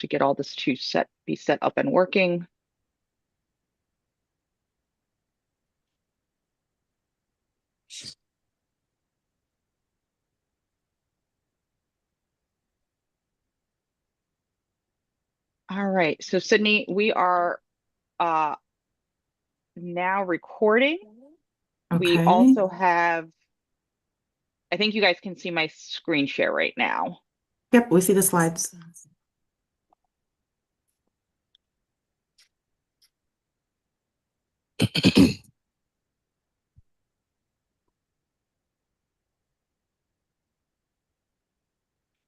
to get all this to be set up and working. All right, so Sydney, we are uh, now recording. We Okay. also have, I think you guys can see my screen share right now. Yep, we see the slides.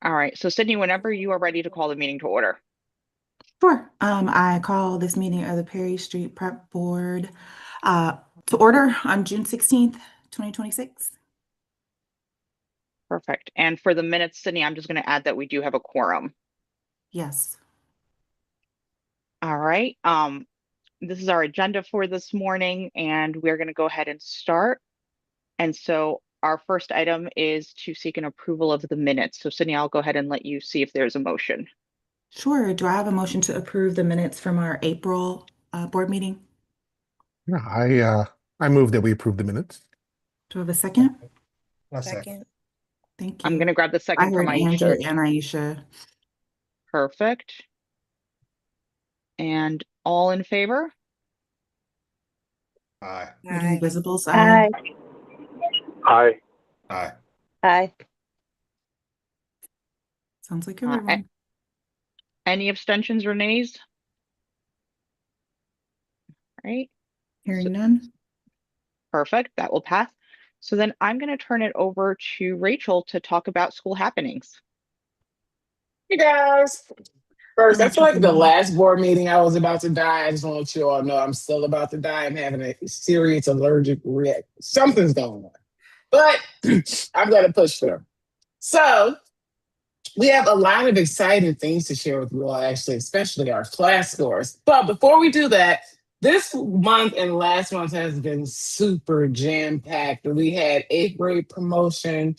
All right, so Sydney, whenever you are ready to call the meeting to order. Sure. I call this meeting of the Perry Street Prep Board uh, to order on June 16th, 2026. Perfect. And for the minutes, Sydney, I'm just going to add that we do have a quorum. Yes. All right. This is our agenda for this morning, and we're going to go ahead and start. And so our first item is to seek an approval of the minutes. So Sydney, I'll go ahead and let you see if there's a motion. Sure. Do I have a motion to approve the minutes from our April board meeting? Yeah, I move that we approve the minutes. Do I have a second? A Second. Thank I'm you. going to grab the I second from heard Andrew Aisha. and Aisha. Perfect. And all in favor? Aye. Meeting Aye. Visible's Aye. Aye. Aye. Aye. Sounds like Uh, a- everyone. any abstentions or nays? Right. So, Hearing none. perfect. That will pass. So then I'm going to turn it over to Rachel to talk about school happenings. Hey guys. First, I feel like the last board meeting I was about to die. I just want to let you all know I'm still about to die. I'm having a serious allergic reaction. Something's going on. But I'm going to push through. So we have a lot of exciting things to share with you all, actually, especially our class scores. But before we do that, this month and last month has been super jam-packed. We had eighth grade promotion.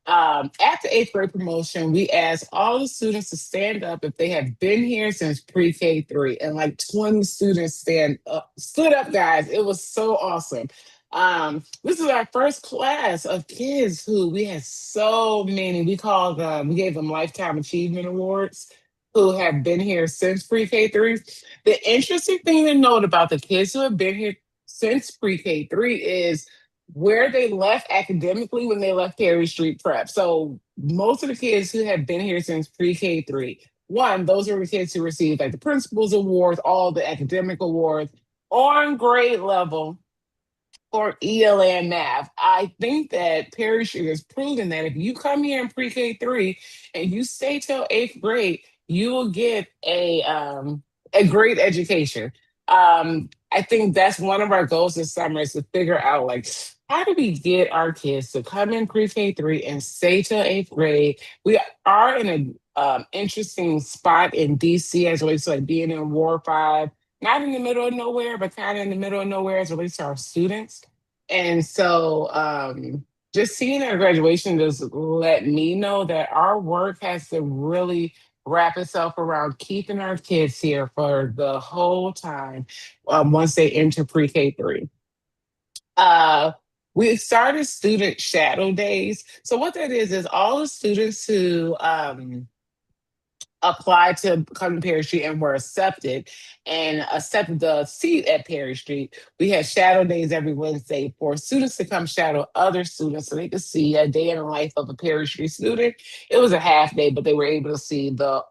After eighth grade promotion, we asked all the students to stand up if they have been here since pre-K 3, and like 20 students stood up, guys. It was so awesome. This is our first class of kids who we had so many. We gave them lifetime achievement awards who have been here since pre-K 3. The interesting thing to note about the kids who have been here since pre-K 3 is where they left academically when they left Perry Street Prep. So most of the kids who have been here since pre-K 3, one, those are the kids who received like the principal's awards, all the academic awards on grade level for ELA and math. I think that Perry Street has proven that if you come here in pre-K 3 and you stay till eighth grade, you will get a great education. I think that's one of our goals this summer is to figure out like how do we get our kids to come in pre-K 3 and stay till eighth grade? We are in an interesting spot in DC as it relates to like being in War 5, not in the middle of nowhere, but kind of in the middle of nowhere as it relates to our students. And so just seeing our graduation just let me know that our work has to really wrap itself around keeping our kids here for the whole time once they enter pre-K 3. We started student shadow days. So what that is all the students who applied to come to Perry Street and were accepted the seat at Perry Street. We had shadow days every Wednesday for students to come shadow other students so they could see a day in the life of a Perry Street student. It was a half day, but they were able to see the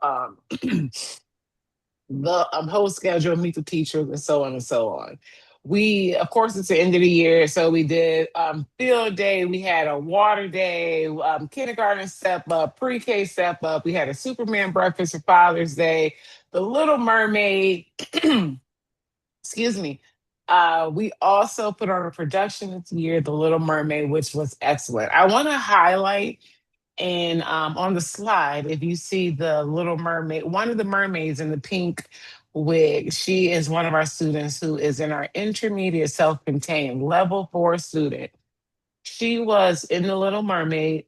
whole schedule, meet the teachers, and so on and so on. We, of course, it's the end of the year, so we did field day. We had a water day, kindergarten step up, pre-K step up. We had a Superman breakfast for Father's Day, the Little Mermaid. Excuse me. We also put on a production this year, The Little Mermaid, which was excellent. I want to highlight and on the slide, if you see the Little Mermaid, one of the mermaids in the pink wig, she is one of our students who is in our intermediate self-contained level 4 student. She was in the Little Mermaid.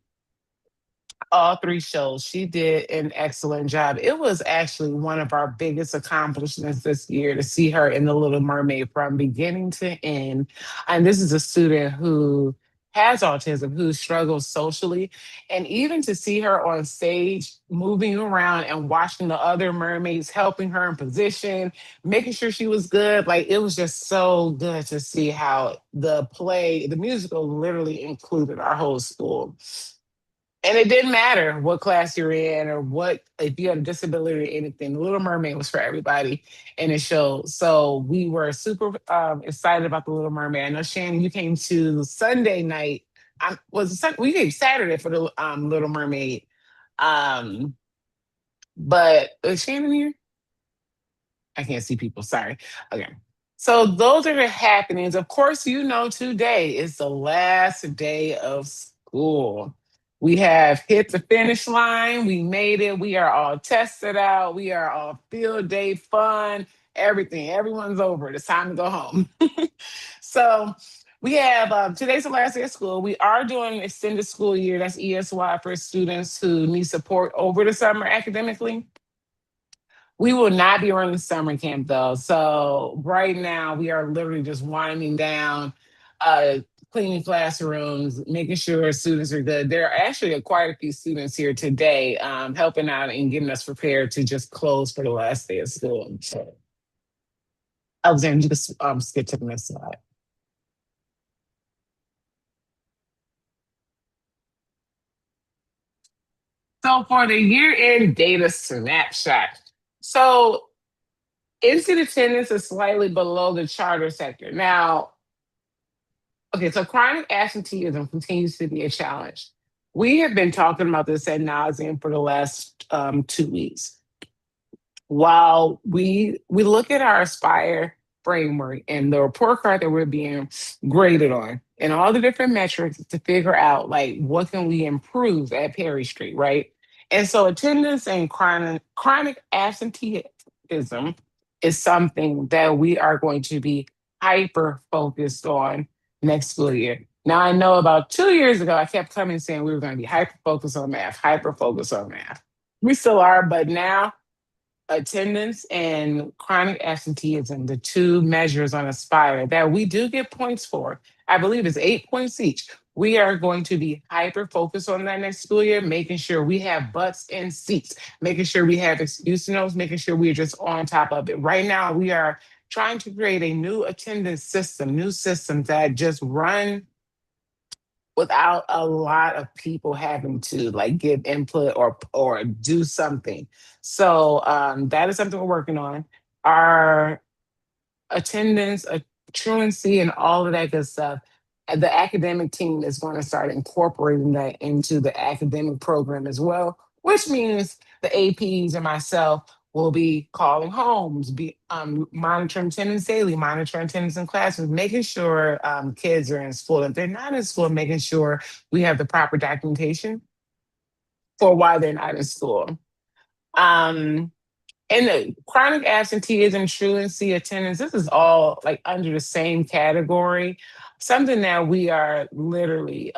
all three shows. She did an excellent job. It was actually one of our biggest accomplishments this year to see her in The Little Mermaid from beginning to end. And this is a student who has autism, who struggles socially. And even to see her on stage moving around and watching the other mermaids, helping her in position, making sure she was good. Like, it was just so good to see how the musical literally included our whole school. And it didn't matter what class you're in or what, if you had a disability or anything. The Little Mermaid was for everybody in the show. So we were super excited about The Little Mermaid. I know, Shannon, you came to Sunday night. We came Saturday for the Little Mermaid. But is Shannon here? I can't see people. Sorry. Okay. So those are the happenings. Of course, today is the last day of school. We have hit the finish line. We made it. We are all tested out. We are all field day fun, everything. Everyone's over. It's time to go home. So we have today's the last day of school. We are doing extended school year. That's ESY for students who need support over the summer academically. We will not be running summer camp though. So right now we are literally just winding down, cleaning classrooms, making sure students are good. There are actually quite a few students here today helping out and getting us prepared to just close for the last day of school. So, Alexander, you can skip to the next slide. So for the year-end data snapshot, so instant attendance is slightly below the charter sector. Now, okay, so chronic absenteeism continues to be a challenge. We have been talking about this ad nauseum for the last 2 weeks. While we look at our Aspire framework and the report card that we're being graded on and all the different metrics to figure out like what can we improve at Perry Street, right? And so attendance and chronic absenteeism is something that we are going to be hyper focused on next school year. Now I know about 2 years ago, I kept coming saying we were going to be hyper focused on math, hyper focused on math. We still are, but now attendance and chronic absenteeism, the two measures on Aspire that we do get points for, I believe it's 8 points each. We are going to be hyper focused on that next school year, making sure we have butts in seats, making sure we have excuse notes, making sure we're just on top of it. Right now, we are trying to create a new attendance system, new systems that just run without a lot of people having to like give input or do something. So that is something we're working on. Our attendance, truancy, and all of that good stuff. And the academic team is going to start incorporating that into the academic program as well, which means the APs and myself will be calling homes, be monitoring attendance daily, monitoring attendance in classes, making sure kids are in school. If they're not in school, making sure we have the proper documentation for why they're not in school. And the chronic absenteeism, truancy, attendance, this is all like under the same category. Something that we are literally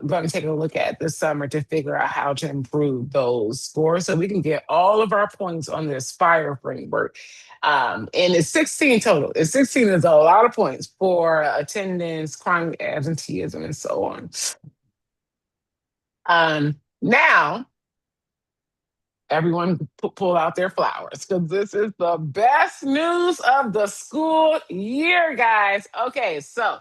going to take a look at this summer to figure out how to improve those scores so we can get all of our points on the Aspire framework. And it's 16 total. 16 is a lot of points for attendance, chronic absenteeism, and so on. Now, everyone pull out their flowers because this is the best news of the school year, guys. Okay, so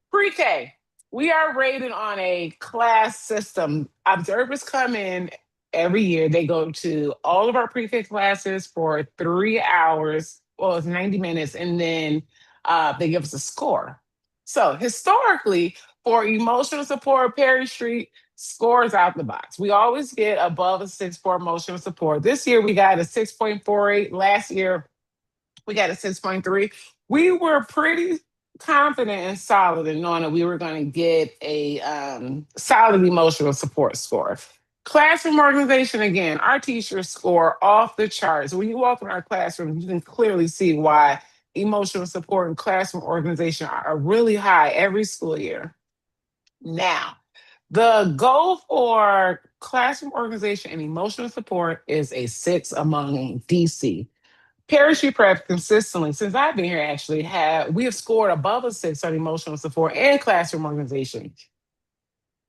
pre-K, we are rated on a class system. Observers come in every year. They go to all of our pre-K classes for 3 hours. Well, it's 90 minutes, and then they give us a score. So historically, for emotional support, Perry Street, scores out the box. We always get above a 6 for emotional support. This year we got a 6.48. Last year we got a 6.3. We were pretty confident and solid in knowing that we were going to get a solid emotional support score. Classroom organization, again, our teachers score off the charts. When you walk in our classroom, you can clearly see why emotional support and classroom organization are really high every school year. Now, the goal for classroom organization and emotional support is a 6 among DC. Parachute Prep consistently, since I've been here, actually we have scored above a 6 on emotional support and classroom organization.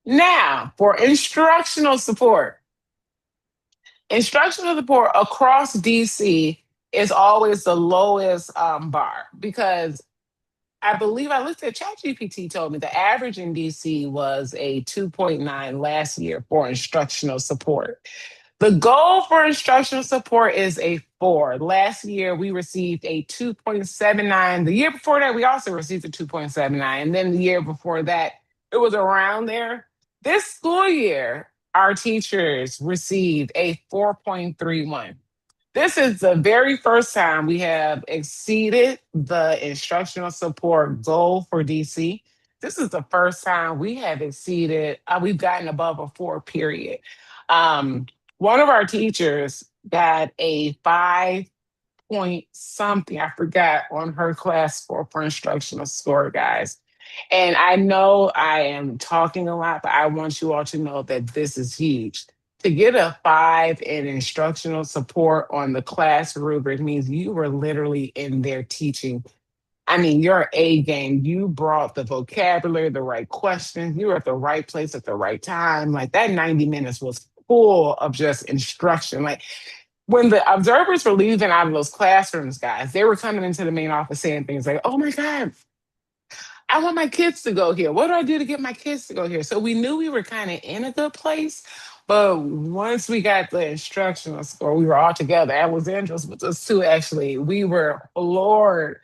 Now, for instructional support across DC is always the lowest bar, because I believe I looked at ChatGPT, told me the average in DC was a 2.9 last year for instructional support. The goal for instructional support is a 4. Last year, we received a 2.79. The year before that, we also received a 2.79. And then the year before that, it was around there. This school year, our teachers received a 4.31. This is the very first time we have exceeded the instructional support goal for DC. This is the first time we have exceeded, we've gotten above a 4, period. One of our teachers got a 5 point something, I forgot, on her class score for instructional score, guys. And I know I am talking a lot, but I want you all to know that this is huge. To get a 5 in instructional support on the class rubric means you were literally in there teaching. I mean, your A game, you brought the vocabulary, the right questions, you were at the right place at the right time. Like, that 90 minutes was full of just instruction. Like, when the observers were leaving out of those classrooms, guys, they were coming into the main office saying things like, oh my God, I want my kids to go here. What do I do to get my kids to go here? So we knew we were kind of in a good place. But once we got the instructional score, we were all together. Alexandra's with us too, actually. We were floored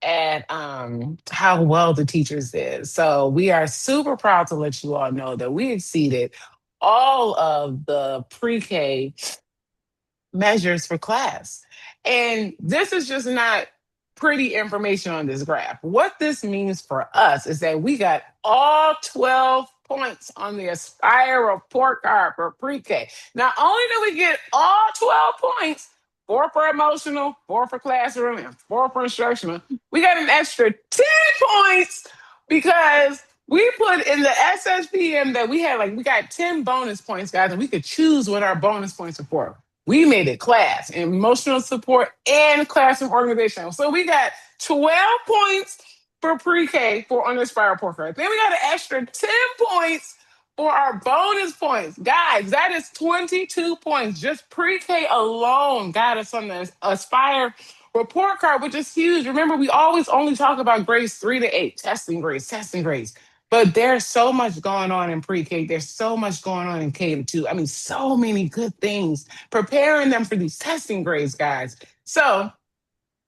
at how well the teachers did. So we are super proud to let you all know that we exceeded all of the pre-K measures for class. And this is just not pretty information on this graph. What this means for us is that we got all 12 points on the Aspire report card for pre-K. Not only do we get all 12 points, 4 for emotional, 4 for classroom, and 4 for instructional, we got an extra 10 points because we put in the SSPM that we got 10 bonus points, guys, and we could choose what our bonus points are for. We made it class, emotional support, and classroom organization. So we got 12 points for pre-K on the Aspire report card. Then we got an extra 10 points for our bonus points. Guys, that is 22 points. Just pre-K alone got us on the Aspire report card, which is huge. Remember, we always only talk about grades 3 to 8, testing grades. But there's so much going on in pre-K. There's so much going on in K-2. I mean, so many good things preparing them for these testing grades, guys. So,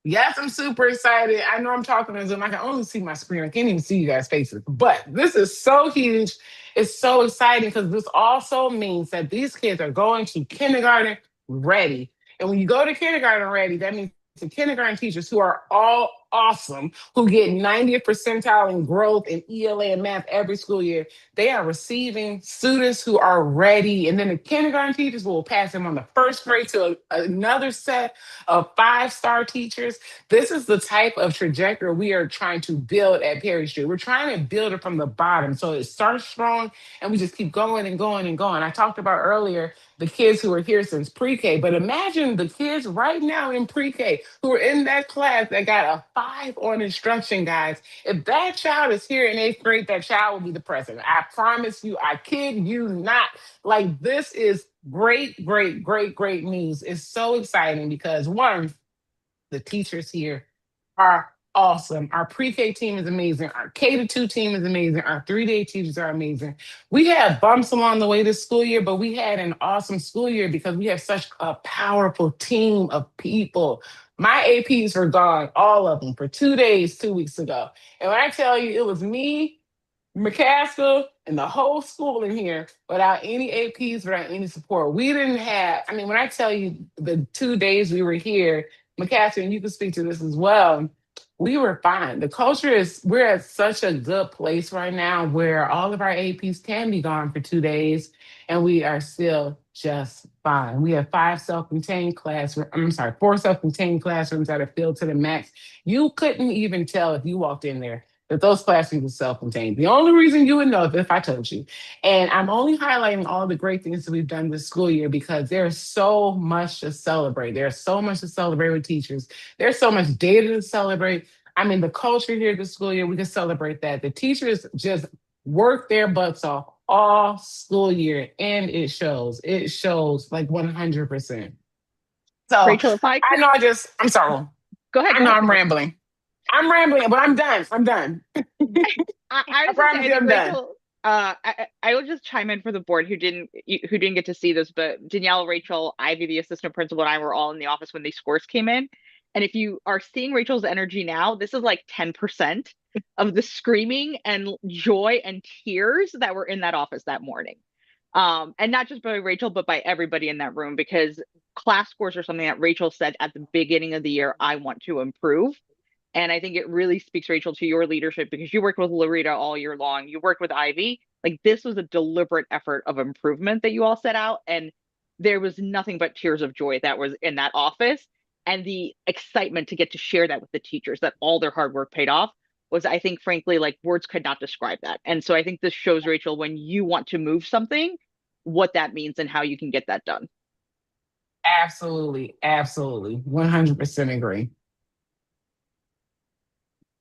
yes, I'm super excited. I know I'm talking on Zoom. I can only see my screen. I can't even see you guys' faces. But this is so huge. It's so exciting because this also means that these kids are going to kindergarten ready. And when you go to kindergarten ready, that means the kindergarten teachers who are all awesome, who get 90th percentile in growth in ELA and math every school year, they are receiving students who are ready. And then the kindergarten teachers will pass them on the first grade to another set of 5-star teachers. This is the type of trajectory we are trying to build at Perry Street. We're trying to build it from the bottom. So it starts strong and we just keep going and going and going. I talked about earlier the kids who are here since pre-K, but imagine the kids right now in pre-K who are in that class that got a 5 on instruction, guys. If that child is here in 8th grade, that child will be the president. I promise you, I kid you not. Like, this is great news. It's so exciting because, one, the teachers here are awesome. Our pre-K team is amazing. Our K-2 team is amazing. Our 3-day teachers are amazing. We had bumps along the way this school year, but we had an awesome school year because we have such a powerful team of people. My APs were gone, all of them, for 2 days, 2 weeks ago. And when I tell you, it was me, McCaskill, and the whole school in here without any APs, without any support. We didn't have, I mean, when I tell you the 2 days we were here, McCaskill, and you can speak to this as well, we were fine. The culture is, we're at such a good place right now where all of our APs can be gone for 2 days and we are still just fine. We have 4 self-contained classrooms that are filled to the max. You couldn't even tell if you walked in there that those classrooms are self-contained. The only reason you would know is if I told you. And I'm only highlighting all the great things that we've done this school year because there's so much to celebrate. There's so much to celebrate with teachers. There's so much data to celebrate. I mean, the culture here this school year, we can celebrate that. The teachers just work their butts off all school year, and it shows. It shows like 100%. So Rachel, if I I could know I'm sorry. go ahead. I Go know ahead, I'm finish. rambling. I'm rambling, but I'm done. I'm done. I I was gonna promise say, I you think I'm done. Rachel. I will just chime in for the board who didn't get to see this, but Danielle, Rachel, Ivy, the assistant principal, and I were all in the office when these scores came in. And if you are seeing Rachel's energy now, this is like 10% of the screaming and joy and tears that were in that office that morning. And not just by Rachel, but by everybody in that room, because class scores are something that Rachel said at the beginning of the year, I want to improve. And I think it really speaks, Rachel, to your leadership because you worked with Larita all year long. You worked with Ivy. Like this was a deliberate effort of improvement that you all set out. And there was nothing but tears of joy that was in that office. And the excitement to get to share that with the teachers, that all their hard work paid off was, I think, frankly, like words could not describe that. And so I think this shows, Rachel, when you want to move something, what that means and how you can get that done. Absolutely. Absolutely. 100% agree.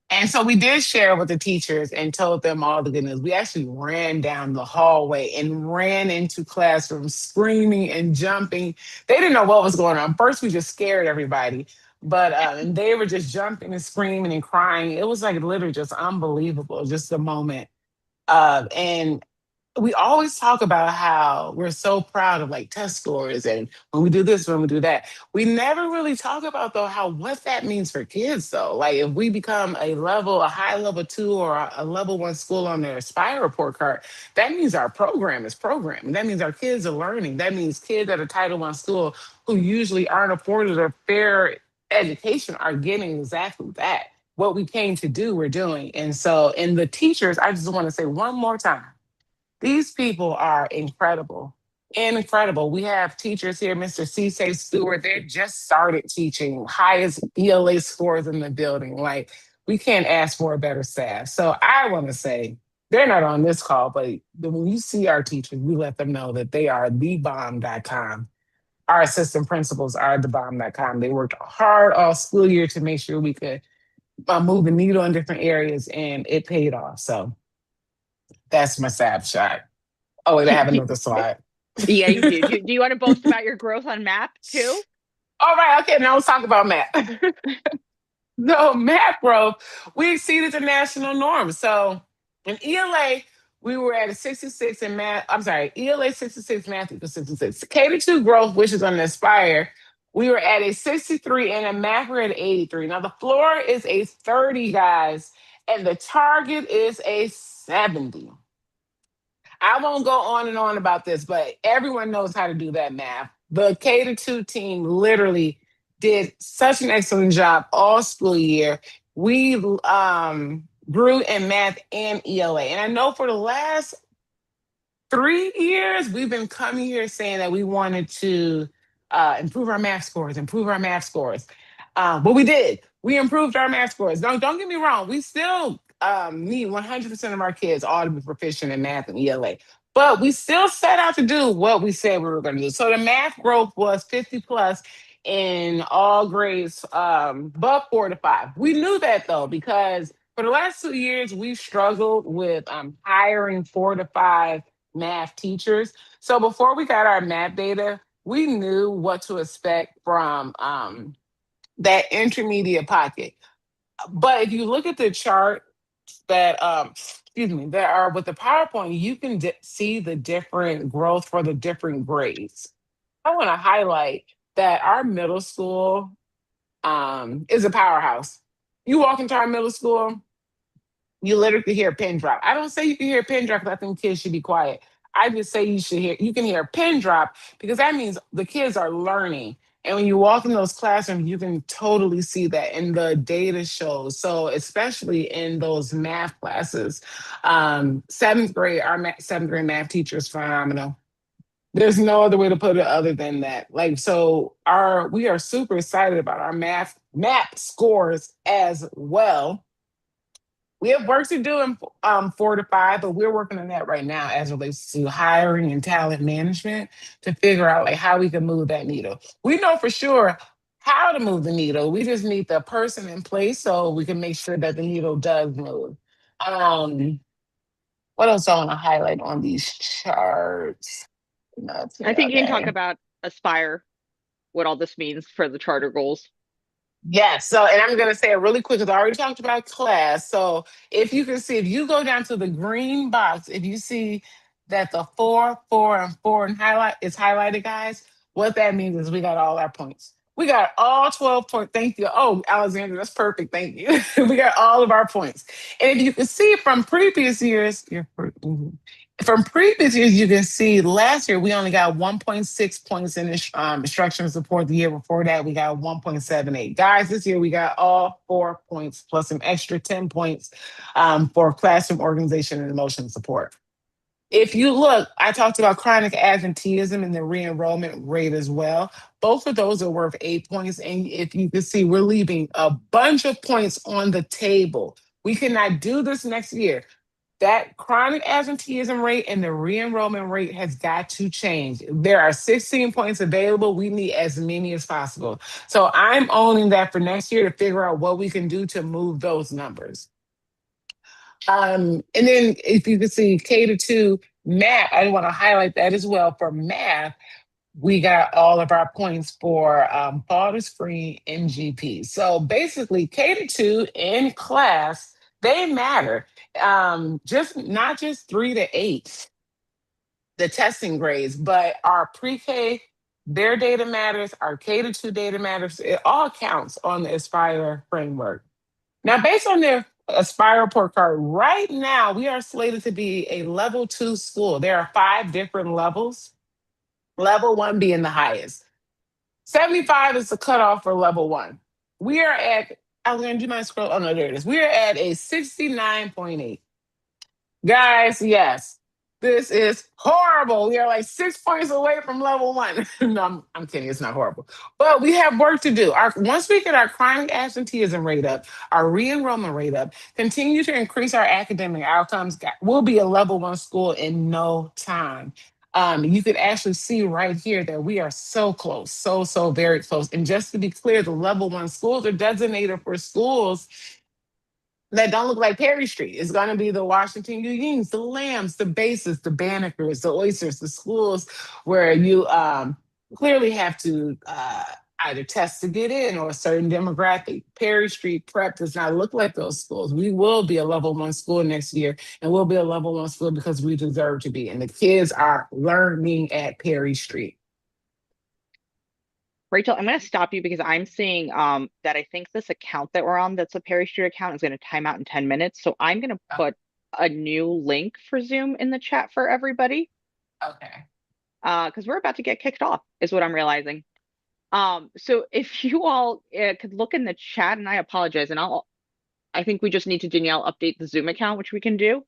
And so we did share with the teachers and told them all the good news. We actually ran down the hallway and ran into classrooms screaming and jumping. They didn't know what was going on. First, we just scared everybody, but and they were just jumping and screaming and crying. It was like literally just unbelievable, just a moment. And we always talk about how we're so proud of like test scores and when we do this, when we do that. We never really talk about though how what that means for kids though. Like if we become a high level 2 or a level 1 school on their Aspire report card, that means our program is programming. That means our kids are learning. That means kids at a Title I school who usually aren't afforded a fair education are getting exactly that. What we came to do, we're doing. And so, and the teachers, I just want to say one more time, these people are incredible. Incredible. We have teachers here, Mr. Cisse Stewart. They just started teaching, highest ELA scores in the building. Like, we can't ask for a better staff. So I want to say, they're not on this call, but when you see our teachers, we let them know that they are thebomb.com. Our assistant principals are thebomb.com. They worked hard all school year to make sure we could move the needle in different areas, and it paid off. So that's my snapshot. Oh, wait, I have another slide. Yeah, you do. Do you want to boast about your growth on MAP too? All right, okay, now let's talk about math. No, math growth, we exceeded the national norm. So in ELA, we were at a 66 in math. I'm sorry, ELA 66, math equals 66. K-2 growth, which is on the Aspire, we were at a 63 and a math we're at 83. Now the floor is a 30, guys, and the target is a 70. I won't go on and on about this, but everyone knows how to do that math. The K-2 team literally did such an excellent job all school year. We grew in math and ELA. And I know for the last 3 years, we've been coming here saying that we wanted to improve our math scores, but we did. We improved our math scores. Don't get me wrong. We still need 100% of our kids all to be proficient in math and ELA. But we still set out to do what we said we were going to do. So the math growth was 50 plus in all grades, but 4 to 5. We knew that though, because for the last 2 years, we've struggled with hiring 4 to 5 math teachers. So before we got our math data, we knew what to expect from that intermediate pocket. But if you look at the chart that that are with the PowerPoint, you can see the different growth for the different grades. I want to highlight that our middle school is a powerhouse. You walk into our middle school, you literally hear a pin drop. I don't say you can hear a pin drop because I think kids should be quiet. I just say you can hear a pin drop because that means the kids are learning. And when you walk in those classrooms, you can totally see that, and the data shows. So especially in those math classes, 7th grade, our 7th grade math teacher is phenomenal. There's no other way to put it other than that. Like, so we are super excited about our math scores as well. We have work to do in 4 to 5, but we're working on that right now as it relates to hiring and talent management to figure out like how we can move that needle. We know for sure how to move the needle. We just need the person in place so we can make sure that the needle does move. What else I want to highlight on these charts? I think you can talk Okay. about Aspire, what all this means for the charter goals. Yes. So, and I'm going to say it really quick because I already talked about class. So, if you can see, if you go down to the green box, if you see that the 4, 4, and 4 and highlight is highlighted, guys, what that means is we got all our points. We got all 12 points. Thank you. Oh, Alexander, that's perfect. Thank you. We got all of our points. And if you can see from previous years, from previous years, you can see last year we only got 1.6 points in instructional support. The year before that, we got 1.78. Guys, this year we got all 4 points plus an extra 10 points for classroom organization and emotional support. If you look, I talked about chronic absenteeism and the re-enrollment rate as well. Both of those are worth 8 points. And if you can see, we're leaving a bunch of points on the table. We cannot do this next year. That chronic absenteeism rate and the re-enrollment rate has got to change. There are 16 points available. We need as many as possible. So I'm owning that for next year to figure out what we can do to move those numbers. And then if you can see K-2 math, I want to highlight that as well. For math, we got all of our points for fall to spring and GP. So basically, K-2 in class, they matter. Just not just 3 to 8, the testing grades, but our pre-K, their data matters, our K-2 data matters. It all counts on the Aspire framework. Now, based on their Aspire report card, right now we are slated to be a level 2 school. There are 5 different levels, level 1 being the highest. 75 is the cutoff for level 1. We are at, Alexander, do you mind scroll? Oh, no, there it is. We are at a 69.8. Guys, yes, this is horrible. We are like 6 points away from level 1. No, I'm kidding. It's not horrible. But we have work to do. Once we get our chronic absenteeism rate up, our re-enrollment rate up, continue to increase our academic outcomes, we'll be a level 1 school in no time. You could actually see right here that we are so close, so very close. And just to be clear, the level 1 schools are designated for schools that don't look like Perry Street. It's going to be the Washington Unions, the Lambs, the Bases, the Banneker's, the Oysters, the schools where you clearly have to either test to get in or a certain demographic. Perry Street Prep does not look like those schools. We will be a level 1 school next year, and we'll be a level 1 school because we deserve to be. And the kids are learning at Perry Street. Rachel, I'm going to stop you because I'm seeing that I think this account that we're on, that's a Perry Street account, is going to time out in 10 minutes. So I'm going to put a new link for Zoom in the chat for everybody. Okay. Because we're about to get kicked off, is what I'm realizing. So if you all could look in the chat, and I apologize, and I think we just need to, Danielle, update the Zoom account, which we can do.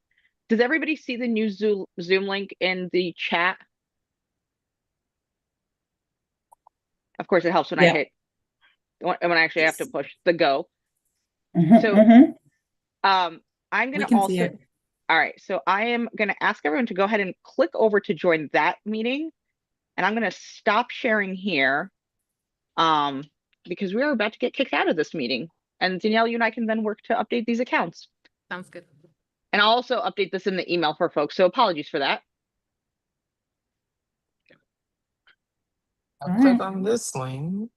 Does everybody see the new Zoom link in the chat? Of course, it helps when I hit, when I actually have to push the go. So I'm going to also, all right, so I am going to ask everyone to go ahead and click over to join that meeting. And I'm going to stop sharing here because we are about to get kicked out of this meeting. And Danielle, you and I can then work to update these accounts. Sounds good. And I'll also update this in the email for folks. So apologies for that. I'll click on this link.